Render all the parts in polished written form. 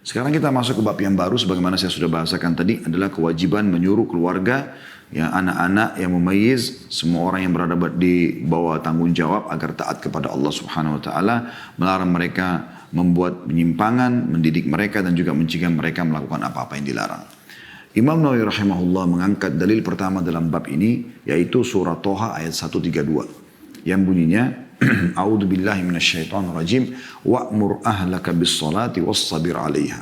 Sekarang kita masuk ke bab yang baru, sebagaimana saya sudah bahasakan tadi, adalah kewajiban menyuruh keluarga, ya anak-anak yang memayyiz, semua orang yang berada di bawah tanggung jawab agar taat kepada Allah Subhanahu Wa Taala, melarang mereka membuat penyimpangan, mendidik mereka dan juga mencegah mereka melakukan apa-apa yang dilarang. Imam Nawawi rahimahullah mengangkat dalil pertama dalam bab ini, yaitu surah Toha ayat 132 yang bunyinya A'udzu billahi minasyaitonir rajim wa'mur ahlaka bis-shalati was-sabir 'alaiha.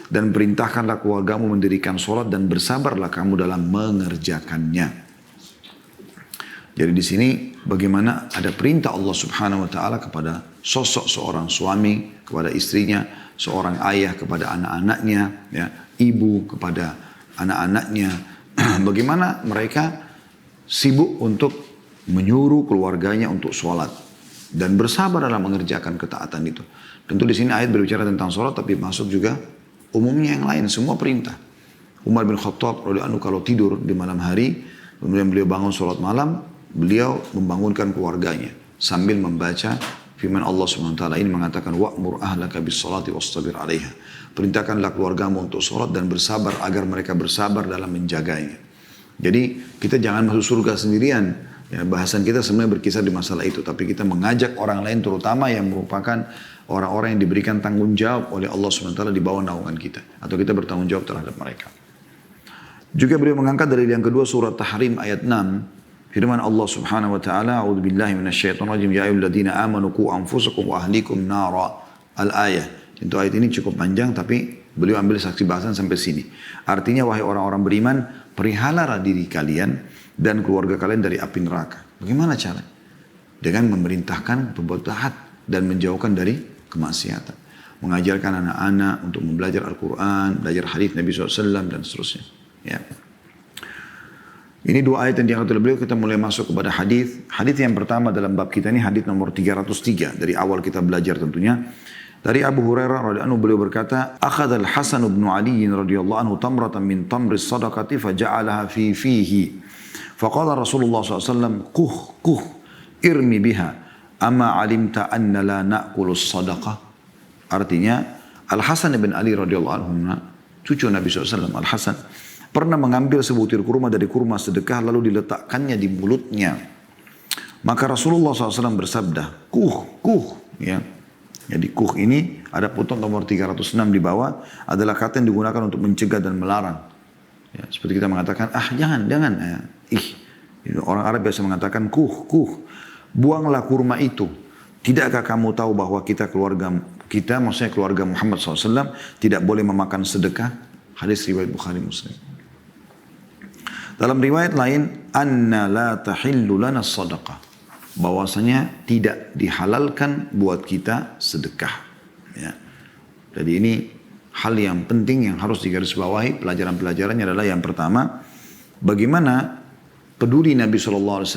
Dan perintahkanlah keluargamu mendirikan salat dan bersabarlah kamu dalam mengerjakannya. Jadi di sini bagaimana ada perintah Allah Subhanahu wa taala kepada sosok seorang suami kepada istrinya, seorang ayah kepada anak-anaknya, ya, ibu kepada anak-anaknya. Bagaimana mereka sibuk untuk menyuruh keluarganya untuk sholat dan bersabar dalam mengerjakan ketaatan itu. Tentu di sini ayat berbicara tentang sholat, tapi masuk juga umumnya yang lain, semua perintah. Umar bin Khattab radhiyallahu anhu kalau tidur di malam hari, kemudian beliau bangun sholat malam, beliau membangunkan keluarganya sambil membaca firman Allah SWT ini mengatakan wa'mur ahlaka bis-shalati wastabir 'alaiha. Perintahkanlah keluargamu untuk sholat dan bersabar agar mereka bersabar dalam menjaganya. Jadi kita jangan masuk surga sendirian. Ya, bahasan kita sebenarnya berkisar di masalah itu, tapi kita mengajak orang lain terutama yang merupakan orang-orang yang diberikan tanggung jawab oleh Allah SWT di bawah naungan kita, atau kita bertanggung jawab terhadap mereka. Juga beliau mengangkat dari yang kedua surat Tahrim ayat 6, firman Allah Subhanahu wa taala, A'udzu billahi minasyaitonir rajim, ya ayyuhalladzina amanu qu anfusakum wa ahlikum nara. Al-ayah. Tentu ayat ini cukup panjang, tapi beliau ambil saksi bahasan sampai sini. Artinya wahai orang-orang beriman, perihalalah diri kalian dan keluarga kalian dari api neraka. Bagaimana cara? Dengan memerintahkan berbuat taat dan menjauhkan dari kemaksiatan. Mengajarkan anak-anak untuk belajar Al-Quran, belajar hadis Nabi SAW dan seterusnya. Ya. Ini dua ayat yang diangkat oleh beliau. Kita mulai masuk kepada hadis. Hadis yang pertama dalam bab kita ini hadis nomor 303 dari awal kita belajar tentunya. Dari Abu Hurairah radhiyallahu anhu beliau berkata, "Akhadha Al-Hasan bin Ali radhiyallahu anhu tamratan min tamri as-sadaqati faja'alaha fi fihi. Faqala Rasulullah SAW, kuh, irmi biha. Ama alimta anna la na'kulu as-sadaqah." Artinya, Al-Hasan bin Ali radhiyallahu anhu, cucu Nabi SAW, Al-Hasan, pernah mengambil sebutir kurma dari kurma sedekah lalu diletakkannya di mulutnya. Maka Rasulullah SAW bersabda, kuh, ya. Jadi kuh ini ada potong nomor 306 di bawah adalah kata yang digunakan untuk mencegah dan melarang. Ya, seperti kita mengatakan, jangan. Ya. Orang Arab biasa mengatakan kuh. Buanglah kurma itu. Tidakkah kamu tahu bahwa maksudnya keluarga Muhammad SAW tidak boleh memakan sedekah? Hadis riwayat Bukhari Muslim. Dalam riwayat lain, anna la tahillu lana sadaqah. Bahwasanya tidak dihalalkan buat kita sedekah. Ya. Jadi ini hal yang penting yang harus digarisbawahi. Pelajaran-pelajarannya adalah yang pertama, bagaimana peduli Nabi SAW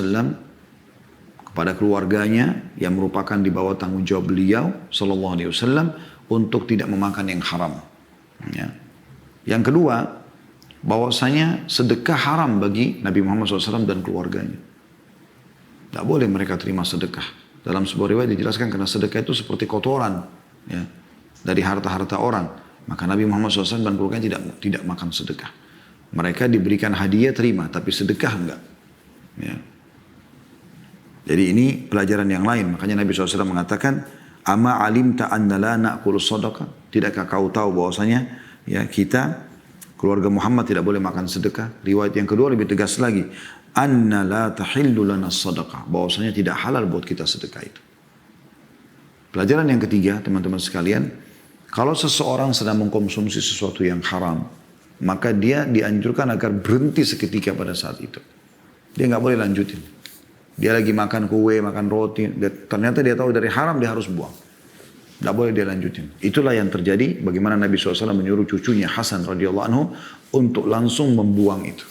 kepada keluarganya yang merupakan di bawah tanggung jawab beliau SAW untuk tidak memakan yang haram. Ya. Yang kedua, bahwasanya sedekah haram bagi Nabi Muhammad SAW dan keluarganya. Tidak boleh mereka terima sedekah. Dalam sebuah riwayat dijelaskan karena sedekah itu seperti kotoran, ya, dari harta-harta orang. Maka Nabi Muhammad SAW dan keluarganya tidak makan sedekah. Mereka diberikan hadiah terima, tapi sedekah enggak. Ya. Jadi ini pelajaran yang lain. Makanya Nabi SAW mengatakan, ama alimta anna la na'kulu sadaqah. Tidakkah kau tahu bahwasanya ya kita keluarga Muhammad tidak boleh makan sedekah. Riwayat yang kedua lebih tegas lagi. Anna la tahillu lana sadaqah. Bahwasanya tidak halal buat kita sedekah itu. Pelajaran yang ketiga, teman-teman sekalian. Kalau seseorang sedang mengkonsumsi sesuatu yang haram, maka dia dianjurkan agar berhenti seketika pada saat itu. Dia nggak boleh lanjutin. Dia lagi makan kue, makan roti. Ternyata dia tahu dari haram, dia harus buang. Nggak boleh dia lanjutin. Itulah yang terjadi bagaimana Nabi SAW menyuruh cucunya Hasan radhiyallahu anhu untuk langsung membuang itu.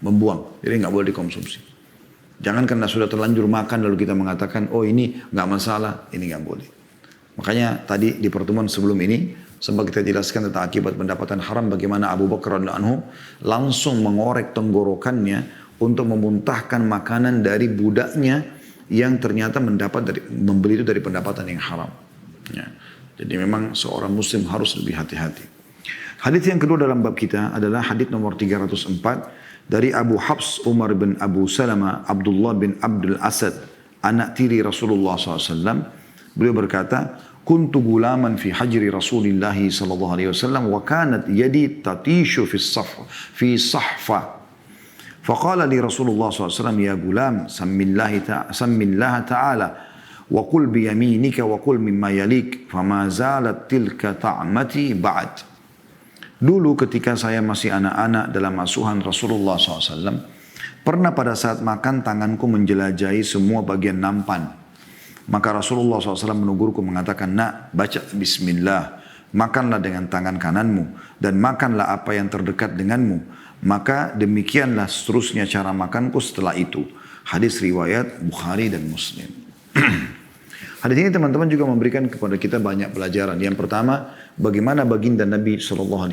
Membuang. Jadi nggak boleh dikonsumsi. Jangan karena sudah terlanjur makan lalu kita mengatakan, oh ini nggak masalah, ini nggak boleh. Makanya tadi di pertemuan sebelum ini sempat kita jelaskan tentang akibat pendapatan haram bagaimana Abu Bakar radhiyallahu anhu langsung mengorek tenggorokannya untuk memuntahkan makanan dari budaknya yang ternyata membeli itu dari pendapatan yang haram. Ya. Jadi memang seorang muslim harus lebih hati-hati. Hadis yang kedua dalam bab kita adalah hadis nomor 304 dari Abu Hafs Umar bin Abu Salama Abdullah bin Abdul Asad, anak tiri Rasulullah SAW. Beliau berkata, kuntu gulaman fi hajri Rasulillah sallallahu alaihi wasallam wa kanat yadi tatishu fi sahfa. فقال لي رسول الله صلى الله عليه وسلم يا غلام سم الله تعالى وقل بيمينك وقل مما يليك فما زالت تلك طعمتي بعد. Dulu ketika saya masih anak-anak dalam asuhan Rasulullah SAW, pernah pada saat makan tanganku menjelajahi semua bagian nampan. Maka Rasulullah SAW menegurku mengatakan, nak, baca bismillah, makanlah dengan tangan kananmu, dan makanlah apa yang terdekat denganmu. Maka demikianlah seterusnya cara makanku setelah itu. Hadis riwayat Bukhari dan Muslim. Hadis ini teman-teman juga memberikan kepada kita banyak pelajaran. Yang pertama, bagaimana baginda Nabi SAW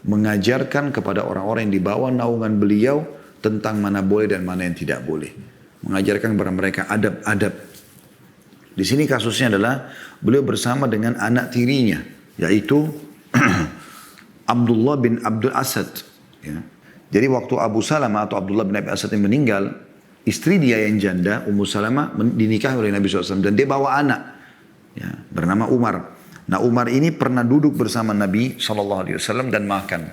mengajarkan kepada orang-orang yang di bawah naungan beliau tentang mana boleh dan mana yang tidak boleh. Mengajarkan kepada mereka adab-adab. Di sini kasusnya adalah beliau bersama dengan anak tirinya, yaitu Abdullah bin Abdul Asad. Ya. Jadi waktu Abu Salamah atau Abdullah bin Abi Asad yang meninggal, istri dia yang janda, Ummu Salamah, dinikahi oleh Nabi SAW. Dan dia bawa anak, ya, bernama Umar. Nah, Umar ini pernah duduk bersama Nabi SAW dan makan.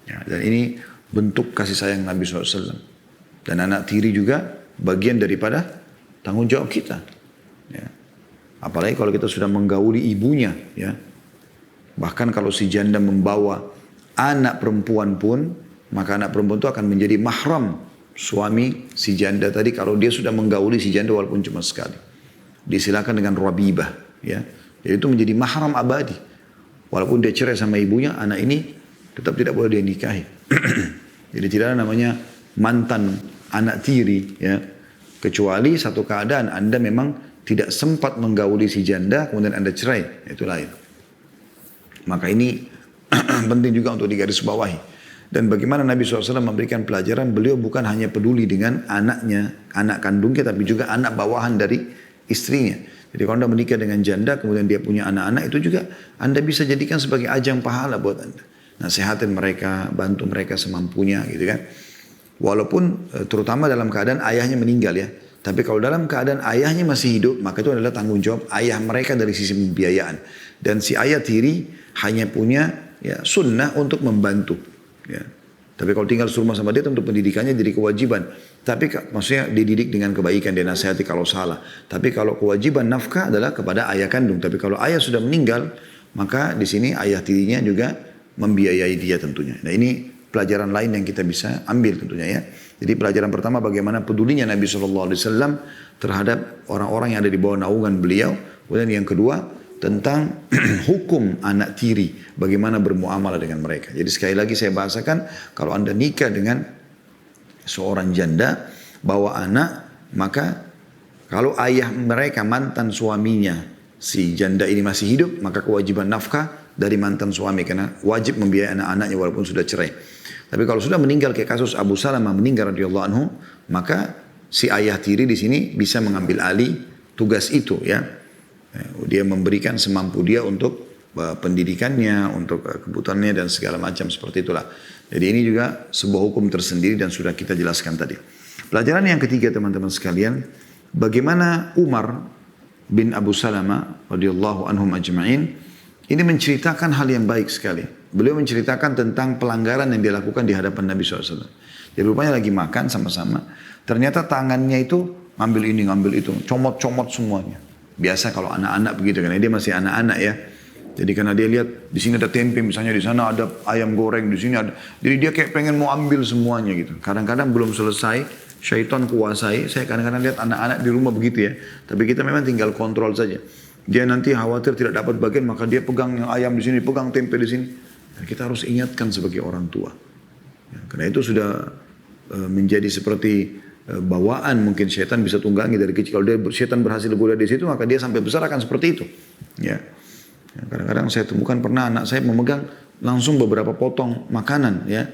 Ya, dan ini bentuk kasih sayang Nabi SAW. Dan anak tiri juga bagian daripada tanggung jawab kita. Ya. Apalagi kalau kita sudah menggauli ibunya. Ya. Bahkan kalau si janda membawa anak perempuan pun, maka anak perempuan itu akan menjadi mahram suami si janda tadi kalau dia sudah menggauli si janda walaupun cuma sekali. Disilakan dengan rabibah, ya. Jadi itu menjadi mahram abadi. Walaupun dia cerai sama ibunya, anak ini tetap tidak boleh dia nikahi. Jadi tidak ada namanya mantan anak tiri, ya. Kecuali satu keadaan Anda memang tidak sempat menggauli si janda, kemudian Anda cerai, itu lain. Maka ini penting juga untuk digarisbawahi. Dan bagaimana Nabi SAW memberikan pelajaran, beliau bukan hanya peduli dengan anaknya, anak kandungnya, tapi juga anak bawahan dari istrinya. Jadi kalau Anda menikah dengan janda, kemudian dia punya anak-anak, itu juga Anda bisa jadikan sebagai ajang pahala buat Anda. Nasihatin mereka, bantu mereka semampunya gitu kan. Walaupun terutama dalam keadaan ayahnya meninggal ya. Tapi kalau dalam keadaan ayahnya masih hidup, maka itu adalah tanggung jawab ayah mereka dari sisi pembiayaan. Dan si ayah tiri hanya punya ya sunnah untuk membantu. Ya. Tapi kalau tinggal serumah sama dia tentu pendidikannya jadi kewajiban. Tapi maksudnya dididik dengan kebaikan, dia nasihati kalau salah. Tapi kalau kewajiban nafkah adalah kepada ayah kandung. Tapi kalau ayah sudah meninggal, maka di sini ayah tirinya juga membiayai dia tentunya. Nah ini pelajaran lain yang kita bisa ambil tentunya ya. Jadi pelajaran pertama bagaimana pedulinya Nabi SAW terhadap orang-orang yang ada di bawah naungan beliau. Kemudian yang kedua tentang hukum anak tiri, bagaimana bermuamalah dengan mereka. Jadi sekali lagi saya bahasakan, kalau Anda nikah dengan seorang janda, bawa anak, maka kalau ayah mereka mantan suaminya, si janda ini masih hidup, maka kewajiban nafkah dari mantan suami, karena wajib membiayai anak-anaknya walaupun sudah cerai. Tapi kalau sudah meninggal kayak kasus Abu Salamah meninggal radhiyallahu anhu, maka si ayah tiri di sini bisa mengambil alih tugas itu ya. Dia memberikan semampu dia untuk pendidikannya, untuk kebutuhannya dan segala macam seperti itulah. Jadi ini juga sebuah hukum tersendiri dan sudah kita jelaskan tadi. Pelajaran yang ketiga teman-teman sekalian, bagaimana Umar bin Abu Salamah radhiyallahu anhum ajma'in ini menceritakan hal yang baik sekali. Beliau menceritakan tentang pelanggaran yang dilakukan di hadapan Nabi SAW. Jadi rupanya lagi makan sama-sama, ternyata tangannya itu ngambil ini, ngambil itu, comot-comot semuanya. Biasa kalau anak-anak begitu, karena dia masih anak-anak ya. Jadi karena dia lihat di sini ada tempe, misalnya di sana ada ayam goreng, di sini ada. Jadi dia kayak pengen mau ambil semuanya gitu. Kadang-kadang belum selesai, syaitan kuasai. Saya kadang-kadang lihat anak-anak di rumah begitu ya. Tapi kita memang tinggal kontrol saja. Dia nanti khawatir tidak dapat bagian, maka dia pegang yang ayam di sini, pegang tempe di sini. Dan kita harus ingatkan sebagai orang tua. Ya, karena itu sudah menjadi seperti bawaan, mungkin setan bisa tunggangi dari kecil. Kalau dia setan berhasil goda di situ, maka dia sampai besar akan seperti itu. Ya. Kadang-kadang saya temukan pernah anak saya memegang langsung beberapa potong makanan. Ya.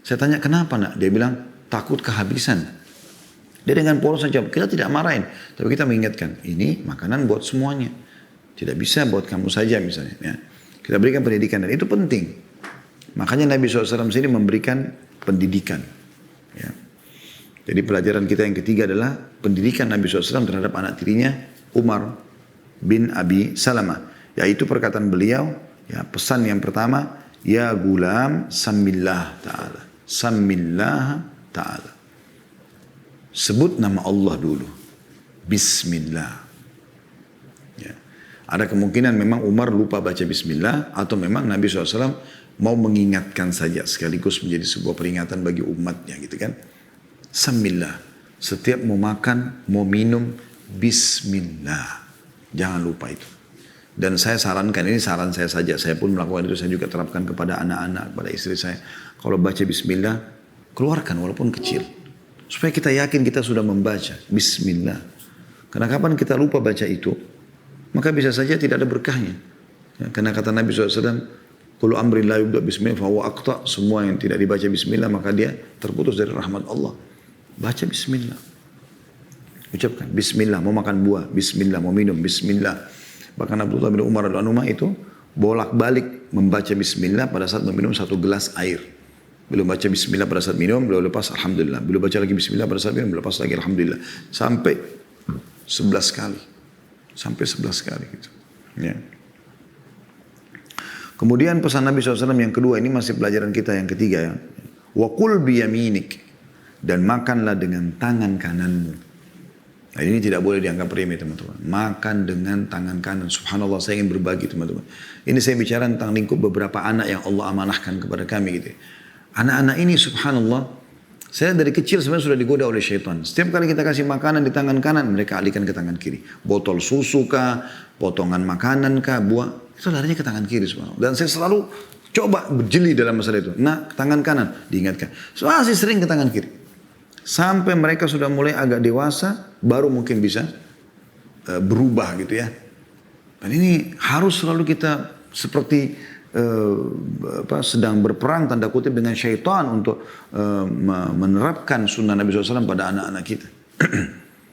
Saya tanya kenapa nak? Dia bilang takut kehabisan. Dia dengan polos saja, kita tidak marahin, tapi kita mengingatkan ini makanan buat semuanya. Tidak bisa buat kamu saja misalnya. Ya. Kita berikan pendidikan dan itu penting. Makanya Nabi SAW sendiri memberikan pendidikan. Ya. Jadi pelajaran kita yang ketiga adalah pendidikan Nabi SAW terhadap anak tirinya Umar bin Abi Salamah. Yaitu perkataan beliau, ya, pesan yang pertama, ya gulam samillah ta'ala. Samillah ta'ala. Sebut nama Allah dulu. Bismillah. Ya. Ada kemungkinan memang Umar lupa baca bismillah atau memang Nabi SAW mau mengingatkan saja sekaligus menjadi sebuah peringatan bagi umatnya gitu kan. Samillah. Setiap mau makan, mau minum, bismillah. Jangan lupa itu. Dan saya sarankan, ini saran saya saja, saya pun melakukan itu, saya juga terapkan kepada anak-anak, kepada istri saya. Kalau baca bismillah, keluarkan walaupun kecil. Supaya kita yakin kita sudah membaca bismillah. Karena kapan kita lupa baca itu, maka bisa saja tidak ada berkahnya. Ya, karena kata Nabi SAW, kullu amrin la yubda bismillah fahuwa aqta. Semua yang tidak dibaca bismillah, maka dia terputus dari rahmat Allah. Baca bismillah. Ucapkan bismillah, mau makan buah, bismillah, mau minum, bismillah. Bahkan Abdullah bin Umar radhiyallahu anhu itu bolak-balik membaca bismillah pada saat meminum satu gelas air. Belum baca bismillah pada saat minum, belum lepas alhamdulillah. Belum baca lagi bismillah pada saat minum, belum lepas lagi alhamdulillah. Sampai 11 kali. Sampai 11 kali gitu. Ya. Kemudian pesan Nabi SAW yang kedua, ini masih pelajaran kita yang ketiga ya. Wa qul biyaminik. Dan makanlah dengan tangan kananmu. Nah, ini tidak boleh dianggap remeh teman-teman. Makan dengan tangan kanan. Subhanallah, saya ingin berbagi teman-teman. Ini saya bicara tentang lingkup beberapa anak yang Allah amanahkan kepada kami gitu. Anak-anak ini subhanallah, saya dari kecil sebenarnya sudah digoda oleh syaitan. Setiap kali kita kasih makanan di tangan kanan, mereka alihkan ke tangan kiri. Botol susu kah, potongan makanan kah, buah, itu larinya ke tangan kiri subhanallah. Dan saya selalu coba berjeli dalam masalah itu. Nah, tangan kanan diingatkan. So, masih sering ke tangan kiri. Sampai mereka sudah mulai agak dewasa, baru mungkin bisa berubah gitu ya. Dan ini harus selalu kita seperti sedang berperang tanda kutip dengan syaitan untuk menerapkan sunnah Nabi SAW pada anak-anak kita.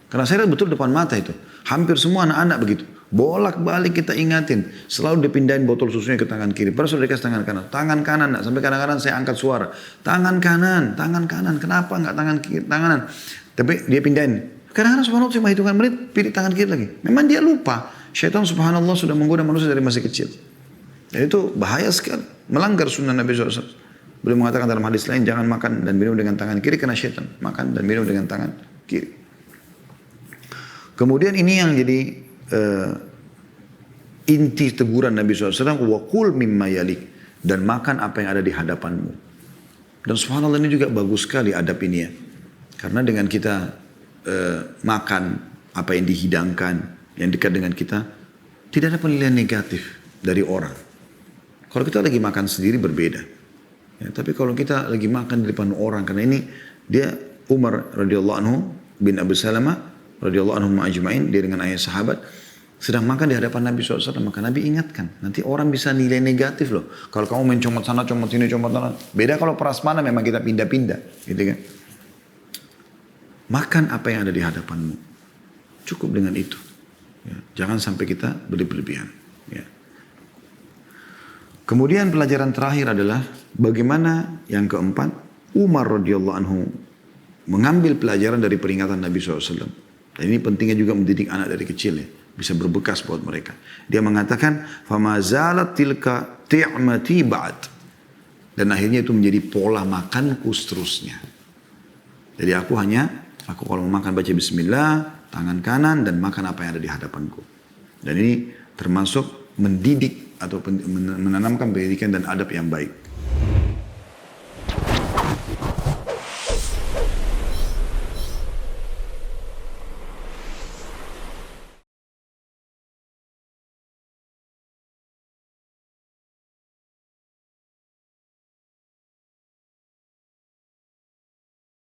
Karena saya lihat betul depan mata itu. Hampir semua anak-anak begitu. Bolak-balik kita ingatin. Selalu dipindahin botol susunya ke tangan kiri. Padahal sudah dikasih tangan kanan. Tangan kanan. Sampai kadang-kadang saya angkat suara. Tangan kanan. Tangan kanan. Kenapa enggak tangan kiri? Tangan. Tapi dia pindahin. Kadang-kadang subhanallah cuma hitungan menit. Pilih tangan kiri lagi. Memang dia lupa. Syaitan subhanallah sudah menggoda manusia dari masih kecil. Dan itu bahaya sekali. Melanggar sunnah Nabi SAW. Beliau mengatakan dalam hadis lain. Jangan makan dan minum dengan tangan kiri. Karena syaitan. Makan dan minum dengan tangan kiri. Kemudian ini yang jadi inti teguran Nabi SAW, wa kul mimma yalik, dan makan apa yang ada di hadapanmu. Dan subhanallah ini juga bagus sekali adab ini ya. Karena dengan kita makan apa yang dihidangkan, yang dekat dengan kita, tidak ada penilaian negatif dari orang. Kalau kita lagi makan sendiri berbeda. Ya, tapi kalau kita lagi makan di depan orang, karena ini dia Umar radhiyallahu anhu bin Abu Salamah radhiyallahu anhu ma'ajma'in, dia dengan ayah sahabat sedang makan di hadapan Nabi SAW, maka Nabi ingatkan, nanti orang bisa nilai negatif loh. Kalau kamu main comot sana, comot sini, comot sana. Beda kalau prasmanan memang kita pindah-pindah, gitu kan. Makan apa yang ada di hadapanmu. Cukup dengan itu. Ya, jangan sampai kita berlebihan. Ya. Kemudian pelajaran terakhir adalah bagaimana yang keempat, Umar radhiyallahu anhu mengambil pelajaran dari peringatan Nabi SAW. Dan ini pentingnya juga mendidik anak dari kecil ya. Bisa berbekas buat mereka. Dia mengatakan, فَمَا زَالَتْ تِلْكَ تِعْمَتِي بَعْدْ. Dan akhirnya itu menjadi pola makanku seterusnya. Jadi aku kalau mau makan baca bismillah, tangan kanan, dan makan apa yang ada di hadapanku. Dan ini termasuk mendidik atau menanamkan pendidikan dan adab yang baik.